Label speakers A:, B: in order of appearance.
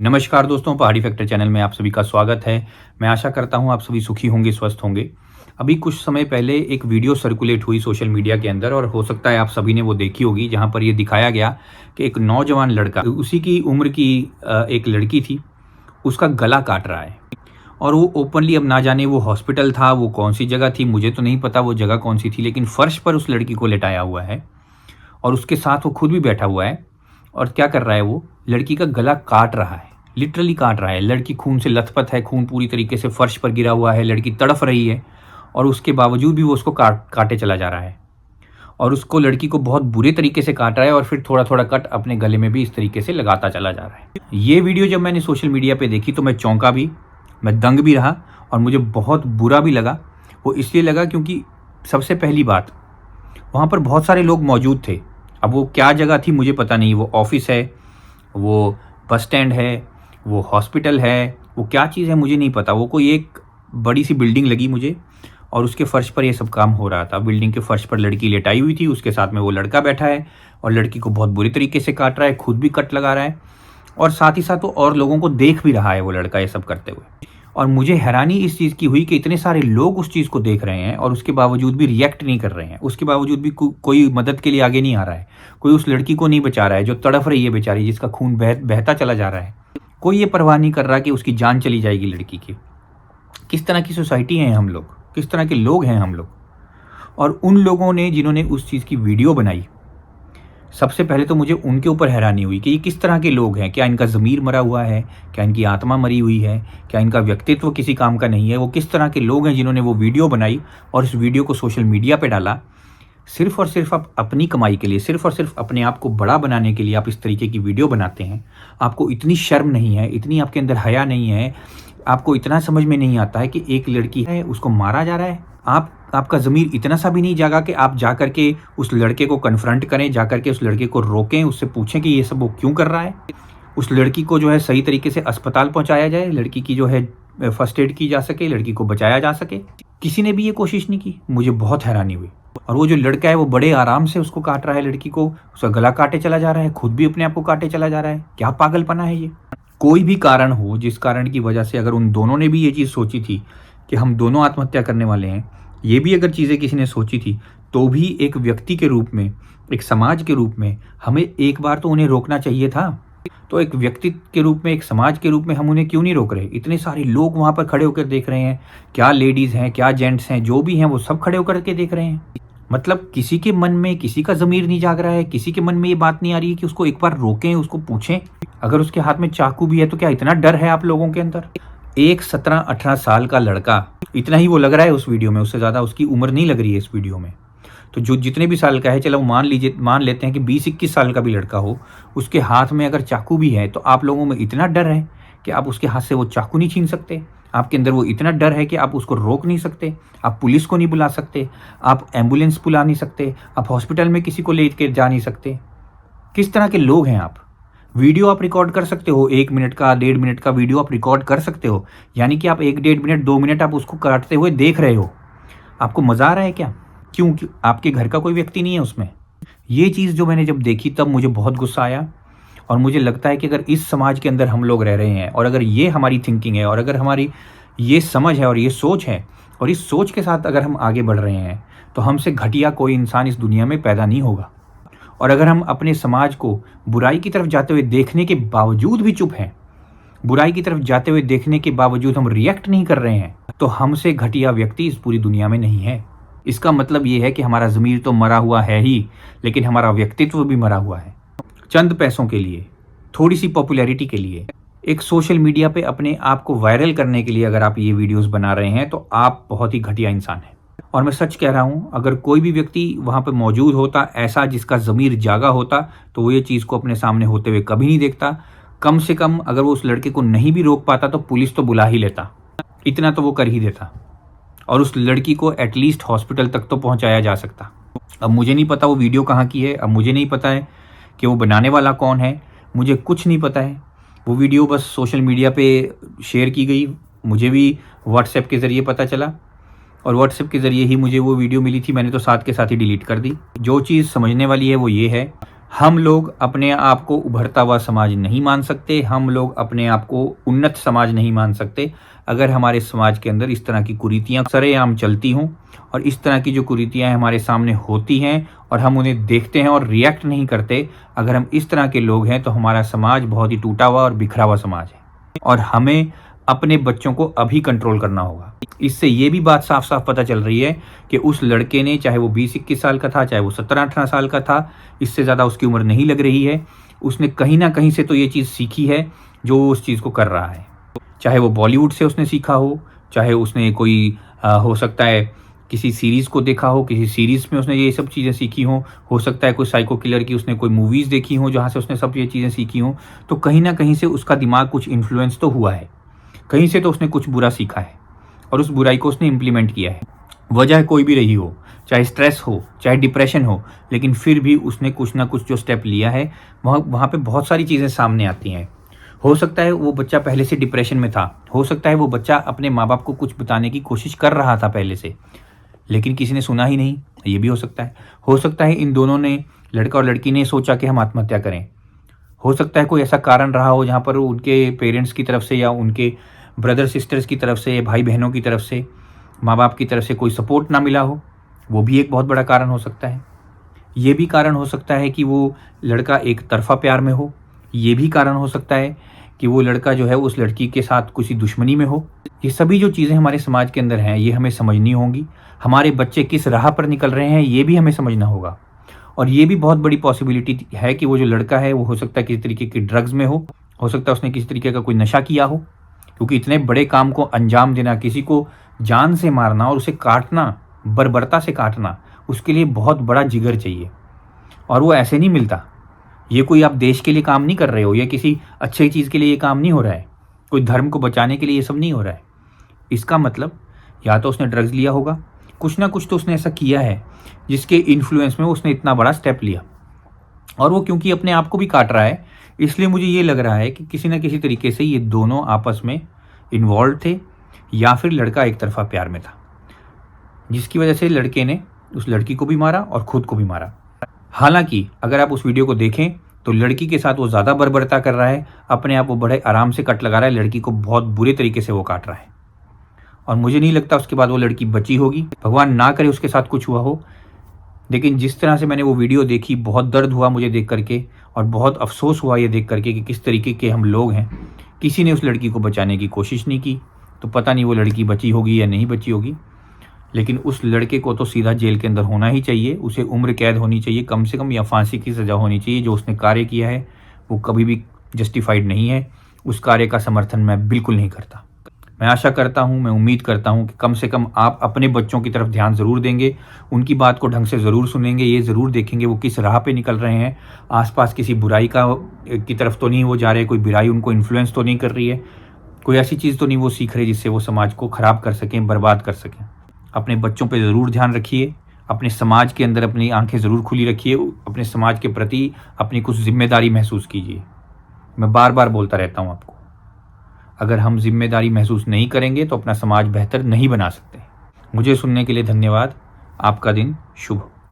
A: नमस्कार दोस्तों, पहाड़ी फैक्टर चैनल में आप सभी का स्वागत है। मैं आशा करता हूं आप सभी सुखी होंगे, स्वस्थ होंगे। अभी कुछ समय पहले एक वीडियो सर्कुलेट हुई सोशल मीडिया के अंदर और हो सकता है आप सभी ने वो देखी होगी, जहां पर ये दिखाया गया कि एक नौजवान लड़का, उसी की उम्र की एक लड़की थी, उसका गला काट रहा है। और वो ओपनली, अब ना जाने वो हॉस्पिटल था, वो कौन सी जगह थी, मुझे तो नहीं पता वो जगह कौन सी थी, लेकिन फर्श पर उस लड़की को लेटाया हुआ है और उसके साथ वो खुद भी बैठा हुआ है। और क्या कर रहा है, वो लड़की का गला काट रहा है, लिटरली काट रहा है। लड़की खून से लथपथ है, खून पूरी तरीके से फर्श पर गिरा हुआ है, लड़की तड़फ रही है और उसके बावजूद भी वो उसको काटे चला जा रहा है और उसको, लड़की को बहुत बुरे तरीके से काट रहा है और फिर थोड़ा थोड़ा कट अपने गले में भी इस तरीके से लगाता चला जा रहा है। ये वीडियो जब मैंने सोशल मीडिया पे देखी तो मैं चौंका भी, मैं दंग भी रहा और मुझे बहुत बुरा भी लगा। वो इसलिए लगा क्योंकि सबसे पहली बात, वहाँ पर बहुत सारे लोग मौजूद थे। अब वो क्या जगह थी मुझे पता नहीं, वो ऑफिस है, वो बस स्टैंड है, वो हॉस्पिटल है, वो क्या चीज़ है मुझे नहीं पता। वो कोई एक बड़ी सी बिल्डिंग लगी मुझे और उसके फर्श पर ये सब काम हो रहा था। बिल्डिंग के फर्श पर लड़की लेटाई हुई थी, उसके साथ में वो लड़का बैठा है और लड़की को बहुत बुरी तरीके से काट रहा है, खुद भी कट लगा रहा है और साथ ही साथ वो और लोगों को देख भी रहा है वो लड़का ये सब करते हुए। और मुझे हैरानी इस चीज़ की हुई कि इतने सारे लोग उस चीज़ को देख रहे हैं और उसके बावजूद भी रिएक्ट नहीं कर रहे हैं, उसके बावजूद भी कोई मदद के लिए आगे नहीं आ रहा है, कोई उस लड़की को नहीं बचा रहा है जो तड़फ रही है बेचारी, जिसका खून बहता चला जा रहा है। कोई ये परवाह नहीं कर रहा कि उसकी जान चली जाएगी लड़की की। किस तरह की सोसाइटी हैं हम लोग, किस तरह के लोग हैं हम लोग। और उन लोगों ने जिन्होंने उस चीज़ की वीडियो बनाई, सबसे पहले तो मुझे उनके ऊपर हैरानी हुई कि ये किस तरह के लोग हैं। क्या इनका ज़मीर मरा हुआ है? क्या इनकी आत्मा मरी हुई है? क्या इनका व्यक्तित्व किसी काम का नहीं है? वो किस तरह के लोग हैं जिन्होंने वो वीडियो बनाई और इस वीडियो को सोशल मीडिया पे डाला, सिर्फ़ और सिर्फ़ आप अपनी कमाई के लिए, सिर्फ़ और सिर्फ़ अपने आप को बड़ा बनाने के लिए आप इस तरीके की वीडियो बनाते हैं। आपको इतनी शर्म नहीं है, इतनी आपके अंदर हया नहीं है, आपको इतना समझ में नहीं आता है कि एक लड़की है, उसको मारा जा रहा है। आपका ज़मीर इतना सा भी नहीं जागा कि आप जा कर के उस लड़के को कन्फ्रंट करें, जा कर के उस लड़के को रोकें, उससे पूछें कि ये सब वो क्यों कर रहा है। उस लड़की को जो है सही तरीके से अस्पताल पहुँचाया जाए, लड़की की जो है फर्स्ट एड की जा सके, लड़की को बचाया जा सके। किसी ने भी ये कोशिश नहीं की। मुझे बहुत हैरानी हुई। और वो जो लड़का है वो बड़े आराम से उसको काट रहा है, लड़की को, उसका गला काटे चला जा रहा है, खुद भी अपने आप को काटे चला जा रहा है। क्या पागलपना है ये। कोई भी कारण हो, जिस कारण की वजह से अगर उन दोनों ने भी ये चीज़ सोची थी कि हम दोनों आत्महत्या करने वाले हैं, ये भी अगर चीज़ें किसी ने सोची थी, तो भी एक व्यक्ति के रूप में, एक समाज के रूप में हमें एक बार तो उन्हें रोकना चाहिए था। तो एक व्यक्ति के रूप में, एक समाज के रूप में हम उन्हें क्यों नहीं रोक रहे? इतने सारे लोग वहाँ पर खड़े होकर देख रहे हैं, क्या लेडीज़ हैं, क्या जेंट्स हैं, जो भी हैं वो सब खड़े होकर के देख रहे हैं। मतलब किसी के मन में, किसी का ज़मीर नहीं जाग रहा है, किसी के मन में ये बात नहीं आ रही है कि उसको एक बार रोकें, उसको पूछें। अगर उसके हाथ में चाकू भी है तो क्या इतना डर है आप लोगों के अंदर? एक 17-18 साल का लड़का, इतना ही वो लग रहा है उस वीडियो में, उससे ज़्यादा उसकी उम्र नहीं लग रही है इस वीडियो में। तो जो जितने भी साल का है, चलो मान लेते हैं कि 20-21 साल का भी लड़का हो, उसके हाथ में अगर चाकू भी है तो आप लोगों में इतना डर है कि आप उसके हाथ से वो चाकू नहीं छीन सकते। आपके अंदर वो इतना डर है कि आप उसको रोक नहीं सकते, आप पुलिस को नहीं बुला सकते, आप एम्बुलेंस बुला नहीं सकते, आप हॉस्पिटल में किसी को ले के जा नहीं सकते। किस तरह के लोग हैं आप? वीडियो आप रिकॉर्ड कर सकते हो, 1 मिनट का, 1.5 मिनट का वीडियो आप रिकॉर्ड कर सकते हो, यानी कि आप 1-1.5 मिनट, 2 मिनट आप उसको काटते हुए देख रहे हो। आपको मज़ा आ रहा है क्या? क्यों? आपके घर का कोई व्यक्ति नहीं है उसमें? ये चीज़ जो मैंने जब देखी तब मुझे बहुत गुस्सा आया और मुझे लगता है कि अगर इस समाज के अंदर हम लोग रह रहे हैं और अगर ये हमारी थिंकिंग है और अगर हमारी ये समझ है और ये सोच है और इस सोच के साथ अगर हम आगे बढ़ रहे हैं, तो हमसे घटिया कोई इंसान इस दुनिया में पैदा नहीं होगा। और अगर हम अपने समाज को बुराई की तरफ जाते हुए देखने के बावजूद भी चुप हैं, बुराई की तरफ जाते हुए देखने के बावजूद हम रिएक्ट नहीं कर रहे हैं, तो हमसे घटिया व्यक्ति इस पूरी दुनिया में नहीं है। इसका मतलब ये है कि हमारा ज़मीर तो मरा हुआ है ही, लेकिन हमारा व्यक्तित्व भी मरा हुआ है। चंद पैसों के लिए, थोड़ी सी पॉपुलैरिटी के लिए, एक सोशल मीडिया पे अपने आप को वायरल करने के लिए अगर आप ये वीडियोस बना रहे हैं, तो आप बहुत ही घटिया इंसान हैं। और मैं सच कह रहा हूँ, अगर कोई भी व्यक्ति वहाँ पे मौजूद होता ऐसा, जिसका ज़मीर जागा होता, तो वो ये चीज़ को अपने सामने होते हुए कभी नहीं देखता। कम से कम अगर वो उस लड़के को नहीं भी रोक पाता तो पुलिस तो बुला ही लेता, इतना तो वो कर ही देता और उस लड़की को एटलीस्ट हॉस्पिटल तक तो पहुँचाया जा सकता। अब मुझे नहीं पता वो वीडियो कहाँ की है, अब मुझे नहीं पता है कि वो बनाने वाला कौन है, मुझे कुछ नहीं पता है। वो वीडियो बस सोशल मीडिया पे शेयर की गई, मुझे भी व्हाट्सएप के ज़रिए पता चला और व्हाट्सएप के ज़रिए ही मुझे वो वीडियो मिली थी। मैंने तो साथ के साथ ही डिलीट कर दी। जो चीज़ समझने वाली है वो ये है हम लोग अपने आप को उभरता हुआ समाज नहीं मान सकते, हम लोग अपने आप को उन्नत समाज नहीं मान सकते अगर हमारे समाज के अंदर इस तरह की कुरीतियाँ सरेआम चलती हों और इस तरह की जो कुरीतियाँ हमारे सामने होती हैं और हम उन्हें देखते हैं और रिएक्ट नहीं करते। अगर हम इस तरह के लोग हैं तो हमारा समाज बहुत ही टूटा हुआ और बिखरा हुआ समाज है और हमें अपने बच्चों को अभी कंट्रोल करना होगा। इससे ये भी बात साफ साफ पता चल रही है कि उस लड़के ने, चाहे वो 20-21 साल का था, चाहे वो 17-18 साल का था, इससे ज़्यादा उसकी उम्र नहीं लग रही है, उसने कहीं ना कहीं से तो ये चीज़ सीखी है जो वो उस चीज़ को कर रहा है। चाहे वो बॉलीवुड से उसने सीखा हो, चाहे उसने कोई हो सकता है किसी सीरीज़ को देखा हो, किसी सीरीज़ में उसने ये सब चीज़ें सीखी हो सकता है कोई साइको किलर की उसने कोई मूवीज़ देखी हो जहाँ से उसने सब ये चीज़ें सीखी हों। तो कहीं ना कहीं से उसका दिमाग कुछ इन्फ्लुएंस तो हुआ है, कहीं से तो उसने कुछ बुरा सीखा है और उस बुराई को उसने इम्प्लीमेंट किया है। वजह कोई भी रही हो, चाहे स्ट्रेस हो, चाहे डिप्रेशन हो, लेकिन फिर भी उसने कुछ ना कुछ जो स्टेप लिया है वहाँ पे बहुत सारी चीज़ें सामने आती हैं। हो सकता है वो बच्चा पहले से डिप्रेशन में था, हो सकता है वो बच्चा अपने माँ बाप को कुछ बताने की कोशिश कर रहा था पहले से, लेकिन किसी ने सुना ही नहीं, ये भी हो सकता है। हो सकता है इन दोनों ने, लड़का और लड़की ने, सोचा कि हम आत्महत्या करें। हो सकता है कोई ऐसा कारण रहा हो जहाँ पर उनके पेरेंट्स की तरफ से या उनके ब्रदर सिस्टर्स की तरफ से, भाई बहनों की तरफ से, माँ बाप की तरफ से कोई सपोर्ट ना मिला हो, वो भी एक बहुत बड़ा कारण हो सकता है। ये भी कारण हो सकता है कि वो लड़का एक तरफा प्यार में हो, ये भी कारण हो सकता है कि वो लड़का जो है उस लड़की के साथ किसी दुश्मनी में हो। ये सभी जो चीज़ें हमारे समाज के अंदर हैं ये हमें समझनी होंगी। हमारे बच्चे किस राह पर निकल रहे हैं ये भी हमें समझना होगा और ये भी बहुत बड़ी पॉसिबिलिटी है कि वो जो लड़का है वो हो सकता है किसी तरीके की ड्रग्स में हो सकता है उसने किसी तरीके का कोई नशा किया हो, क्योंकि इतने बड़े काम को अंजाम देना, किसी को जान से मारना और उसे काटना, बर्बरता से काटना, उसके लिए बहुत बड़ा जिगर चाहिए और वो ऐसे नहीं मिलता। ये कोई आप देश के लिए काम नहीं कर रहे हो, ये किसी अच्छी चीज़ के लिए ये काम नहीं हो रहा है, कोई धर्म को बचाने के लिए ये सब नहीं हो रहा है। इसका मतलब या तो उसने ड्रग्स लिया होगा, कुछ ना कुछ तो उसने ऐसा किया है जिसके इन्फ्लुएंस में उसने इतना बड़ा स्टेप लिया और वो क्योंकि अपने आप को भी काट रहा है, इसलिए मुझे ये लग रहा है कि किसी न किसी तरीके से ये दोनों आपस में इन्वॉल्व थे या फिर लड़का एक तरफा प्यार में था, जिसकी वजह से लड़के ने उस लड़की को भी मारा और खुद को भी मारा। हालांकि अगर आप उस वीडियो को देखें तो लड़की के साथ वो ज़्यादा बर्बरता कर रहा है, अपने आप वो बड़े आराम से कट लगा रहा है, लड़की को बहुत बुरे तरीके से वो काट रहा है और मुझे नहीं लगता उसके बाद वो लड़की बची होगी। भगवान ना करे उसके साथ कुछ हुआ हो, लेकिन जिस तरह से मैंने वो वीडियो देखी बहुत दर्द हुआ मुझे देख करके और बहुत अफसोस हुआ ये देख करके कि किस तरीके के हम लोग हैं। किसी ने उस लड़की को बचाने की कोशिश नहीं की, तो पता नहीं वो लड़की बची होगी या नहीं बची होगी, लेकिन उस लड़के को तो सीधा जेल के अंदर होना ही चाहिए, उसे उम्र कैद होनी चाहिए कम से कम, या फांसी की सज़ा होनी चाहिए। जो उसने कार्य किया है वो कभी भी जस्टिफाइड नहीं है, उस कार्य का समर्थन मैं बिल्कुल नहीं करता। मैं आशा करता हूँ, मैं उम्मीद करता हूँ कि कम से कम आप अपने बच्चों की तरफ ध्यान ज़रूर देंगे, उनकी बात को ढंग से ज़रूर सुनेंगे, ये ज़रूर देखेंगे वो किस राह पे निकल रहे हैं, आसपास किसी बुराई की तरफ तो नहीं वो जा रहे, कोई बुराई उनको इन्फ्लुएंस तो नहीं कर रही है, कोई ऐसी चीज़ तो नहीं वो सीख रहे जिससे वो समाज को ख़राब कर सकें, बर्बाद कर सकें। अपने बच्चों पे ज़रूर ध्यान रखिए, अपने समाज के अंदर अपनी आंखें ज़रूर खुली रखिए, अपने समाज के प्रति अपनी कुछ जिम्मेदारी महसूस कीजिए। मैं बार बार बोलता रहता हूँ आपको, अगर हम जिम्मेदारी महसूस नहीं करेंगे तो अपना समाज बेहतर नहीं बना सकते। मुझे सुनने के लिए धन्यवाद। आपका दिन शुभ हो।